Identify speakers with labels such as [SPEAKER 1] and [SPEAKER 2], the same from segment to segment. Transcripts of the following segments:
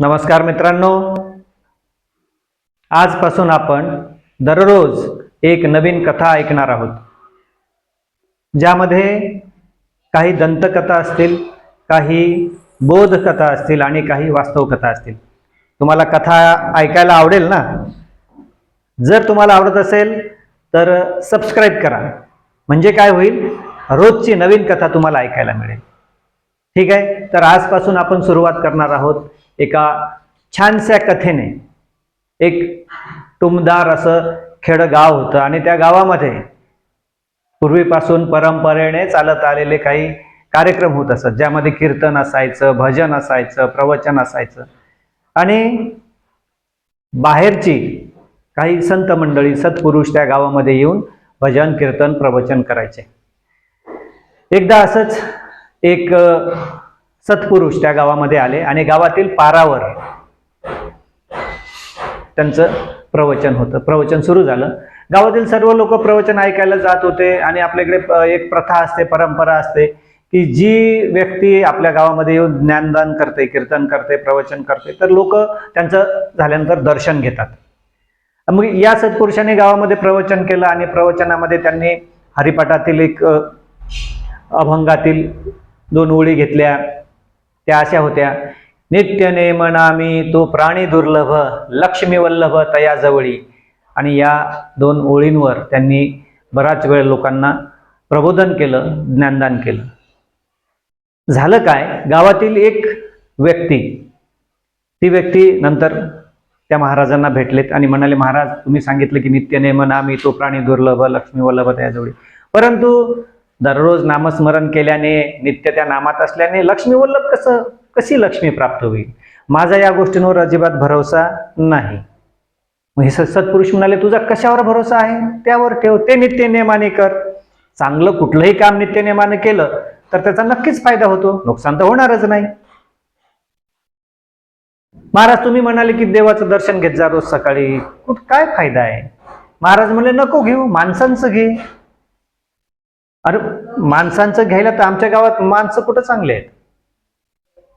[SPEAKER 1] नमस्कार मित्रांनो, आजपासून आपण दररोज एक नवीन कथा ऐकणार आहोत, ज्यामध्ये काही दंतकथा असतील, काही बोधकथा असतील आणि काही वास्तव कथा असतील. तुम्हाला कथा ऐकायला आवडेल ना? जर तुम्हाला आवडत असेल तर सबस्क्राईब करा, म्हणजे काय होईल, रोजची नवीन कथा तुम्हाला ऐकायला मिळेल. ठीक आहे, तर आजपासून आपण सुरुवात करणार आहोत एका छानशा कथेने. एक टुमदार असं खेडगाव होतं आणि त्या गावामध्ये पूर्वीपासून परंपरेने चालत आलेले काही कार्यक्रम होत असत, ज्यामध्ये कीर्तन असायचं, भजन असायचं, प्रवचन असायचं आणि बाहेरची काही संत मंडळी, सत्पुरुष त्या गावामध्ये येऊन भजन, कीर्तन, प्रवचन करायचे. एकदा असंच एक सत्पुरुष त्या गावामध्ये आले आणि गावातील पारावर त्यांचं प्रवचन होतं. प्रवचन सुरू झालं. गावातील सर्व लोक प्रवचन ऐकायला जात होते आणि आपल्याकडे एक प्रथा असते, परंपरा असते की जी व्यक्ती आपल्या गावामध्ये येऊन ज्ञानदान करते, कीर्तन करते, प्रवचन करते, तर लोक त्यांचं झाल्यानंतर दर्शन घेतात. मग या सत्पुरुषाने गावामध्ये प्रवचन केलं आणि प्रवचनामध्ये त्यांनी हरिपाठातील एक अभंगातील 2 ओळी घेतल्या. त्या अशा होत्या: नित्य नेमनामी तो प्राणी दुर्लभ, लक्ष्मी वल्लभ तया जवळी. आणि या 2 ओळींवर त्यांनी बराच वेळ लोकांना प्रबोधन केलं, ज्ञानदान केलं. झालं काय, गावातील एक व्यक्ती, ती व्यक्ती नंतर त्या महाराजांना भेटलेत आणि म्हणाले, महाराज, तुम्ही सांगितलं की नित्य नेमनामी तो प्राणी दुर्लभ, लक्ष्मी वल्लभ तया जवळी, परंतु दररोज नामस्मरण केल्याने, नित्य त्या नामात असल्याने लक्ष्मी वल्लभ कशी लक्ष्मी प्राप्त होईल? माझा या गोष्टींवर अजिबात भरोसा नाही. मग हे सत्पुरुष म्हणाले, तुझा कशावर भरोसा आहे? त्यावर ठेव, ते नित्य नेमाने कर. चांगलं कुठलंही काम नित्य नेमाने केलं तर त्याचा नक्कीच फायदा होतो, नुकसान तर होणारच नाही. महाराज, तुम्ही म्हणाले की देवाचं दर्शन घेत जा रोज सकाळी, काय फायदा आहे? महाराज म्हणले, नको घेऊ, माणसांचं घे. अरे, माणसांचं घ्यायला तर आमच्या गावात माणसं कुठं चांगले आहेत?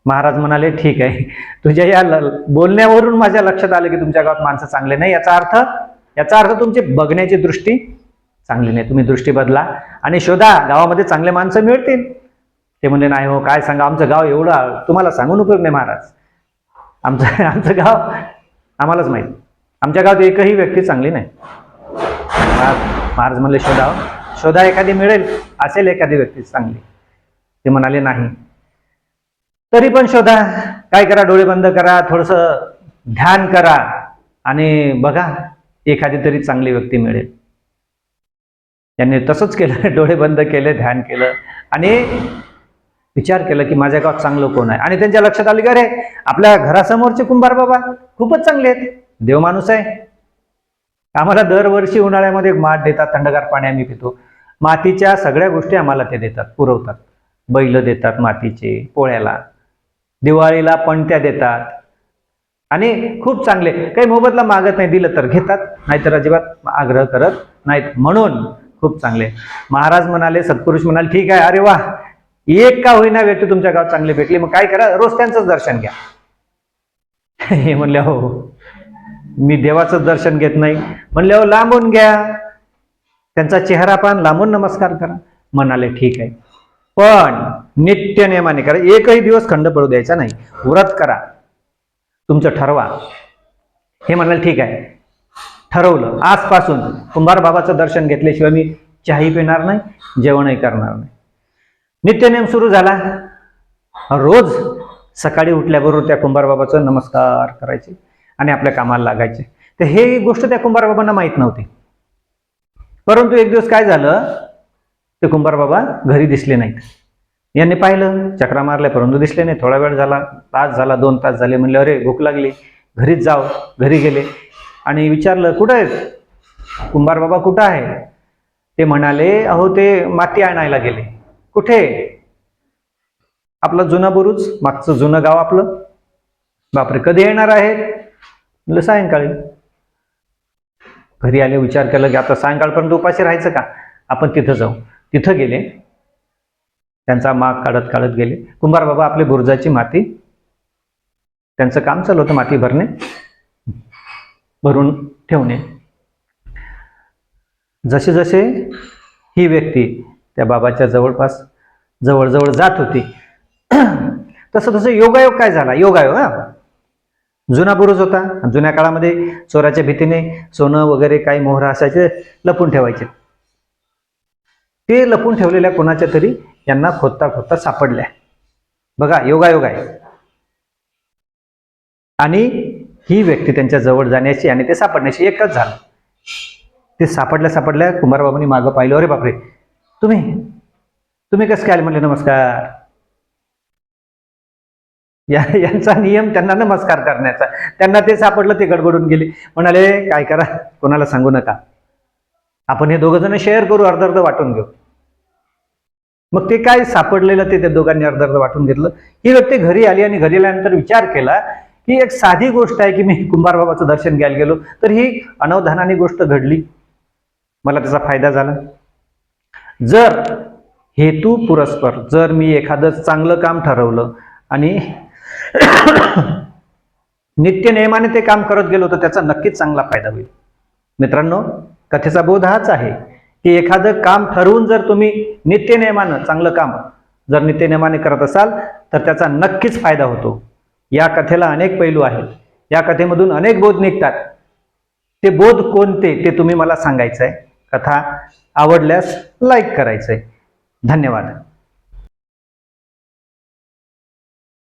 [SPEAKER 1] महाराज म्हणाले, ठीक आहे, तुझ्या या बोलण्यावरून माझ्या लक्षात आलं की तुमच्या गावात माणसं चांगले नाही. याचा अर्थ तुमची बघण्याची दृष्टी चांगली नाही. तुम्ही दृष्टी बदला आणि शोधा, गावामध्ये चांगले माणसं मिळतील. ते म्हणले, नाही हो, काय सांगा, आमचं गाव एवढं, तुम्हाला सांगून उपयोग नाही महाराज. आमचं गाव आम्हालाच माहिती, आमच्या गावात एकही व्यक्ती चांगली नाही. महाराज म्हणले, शोधा, एखादी मिळेल, असेल एखादी व्यक्ती चांगली. ते म्हणाले, नाही. तरी पण शोधा, काय करा, डोळे बंद करा, थोडंसं ध्यान करा आणि बघा, एखादी तरी चांगली व्यक्ती मिळेल. त्यांनी तसंच केलं, डोळे बंद केले, ध्यान केलं आणि विचार केला की माझ्या गावात चांगलं कोण आहे. आणि त्यांच्या लक्षात आलं की अरे, आपल्या घरासमोरचे कुंभार बाबा खूपच चांगले आहेत, देव माणूस आहे. आम्हाला दरवर्षी उन्हाळ्यामध्ये माठ देतात, थंडगार पाणी आम्ही पितो, मातीच्या सगळ्या गोष्टी आम्हाला ते देतात, पुरवतात. बैल देतात मातीचे पोळ्याला, दिवाळीला पणत्या देतात आणि खूप चांगले, काही मोबदला मागत नाही, दिलं तर घेतात, नाहीतर अजिबात आग्रह करत नाहीत, म्हणून खूप चांगले. महाराज म्हणाले, सत्पुरुष म्हणाले, ठीक आहे, अरे वा, एक का होईना व्यक्ती तुमच्या गावात चांगली भेटली, मग काय करा, रोज त्यांचंच दर्शन घ्या. हे म्हणले, हो, मी देवाचं दर्शन घेत नाही. म्हणले, हो, लांबून घ्या, त्यांचा चेहरा पाहून लांबून नमस्कार करा. म्हणाले, ठीक आहे, पण नित्य नियमाने करा, एकही दिवस खंड पडू द्यायचा नाही, व्रत करा, तुमचं ठरवा. हे म्हणाले, ठीक आहे, ठरवलं, आजपासून कुंभार बाबाचं दर्शन घेतल्याशिवाय मी चहाही पिणार नाही, जेवणही करणार नाही. नित्यनेम सुरू झाला. रोज सकाळी उठल्याबरोबर त्या कुंभार बाबाचं नमस्कार करायचे आणि आपल्या कामाला लागायचे. तर हे गोष्ट त्या कुंभार बाबांना माहीत नव्हती. परंतु एक दिवस काय झालं, ते कुंभार बाबा घरी दिसले नाहीत. यांनी पाहिलं, चक्रा मारल्या, परंतु दिसले नाही. थोडा वेळ झाला, तास झाला, 2 तास झाले. म्हणले, अरे, भूक लागली, घरीच जाव. घरी गेले आणि विचारलं, कुठं आहे कुंभार बाबा, कुठं आहे? ते म्हणाले, अहो, ते माती आणायला गेले. कुठे? आपलं जुना बुरुज, मागचं जुनं गाव आपलं. बापरे, कधी येणार आहेत? म्हणलं, सायंकाळी. घरी आले, विचार केला की आता सायंकाळपर्यंत उपाशी राहायचं का, आपण तिथं जाऊ. तिथं गेले, त्यांचा माग काढत काढत गेले. कुंभार बाबा आपली बुरुजाची माती त्यांचं काम चालू होतं माती भरून ठेवणे. जसे जसे ही व्यक्ती त्या बाबाच्या जवळजवळ जात होती, तसं तसं योगायोग काय झाला, योगायोग जुना बुरुज होता. जुन्या काळामध्ये चोराच्या भीतीने सोनं वगैरे काही मोहर असायचे लपून ठेवायचे. ते लपून ठेवलेल्या कोणाच्या तरी यांना खोदता खोदता सापडल्या. बघा, योगायोग आहे. आणि ही व्यक्ती त्यांच्या जवळ जाण्याची आणि ते सापडण्याची एकच झालं. ते सापडल्या कुंभारबाबांनी मागं पाहिलं. अरे बापरे, तुम्ही कसं काय आले? म्हणले नमस्कार. यांचा नियम त्यांना नमस्कार करण्याचा. त्यांना ते सापडलं, ते गडबडून गेले. म्हणाले काय करा, कोणाला सांगू नका, आपण हे दोघं जण शेअर करू, अर्ध अर्ध वाटून घेऊ. मग ते काय सापडलेलं ते त्या दोघांनी अर्ध अर्ध वाटून घेतलं. ही व्यक्ती घरी आली आणि घरी आल्यानंतर विचार केला की एक साधी गोष्ट आहे की मी कुंभारबाबाचं दर्शन घ्यायला गेलो तर ही अनवधानाने गोष्ट घडली, मला त्याचा फायदा झाला. जर हेतू पुरस्पर जर मी एखादं चांगलं काम ठरवलं आणि नित्य नेमाने ते काम करत गेलो तर त्याचा नक्कीच चांगला फायदा होईल. मित्रांनो, कथेचा बोध हाच आहे की एखादं काम ठरवून जर तुम्ही नित्यनेमानं चांगलं काम जर नित्यनेमाने करत असाल तर त्याचा नक्कीच फायदा होतो. या कथेला अनेक पैलू आहेत, या कथेमधून अनेक बोध निघतात. ते बोध कोणते ते तुम्ही मला सांगायचं आहे. कथा आवडल्यास लाईक करायचंय. धन्यवाद.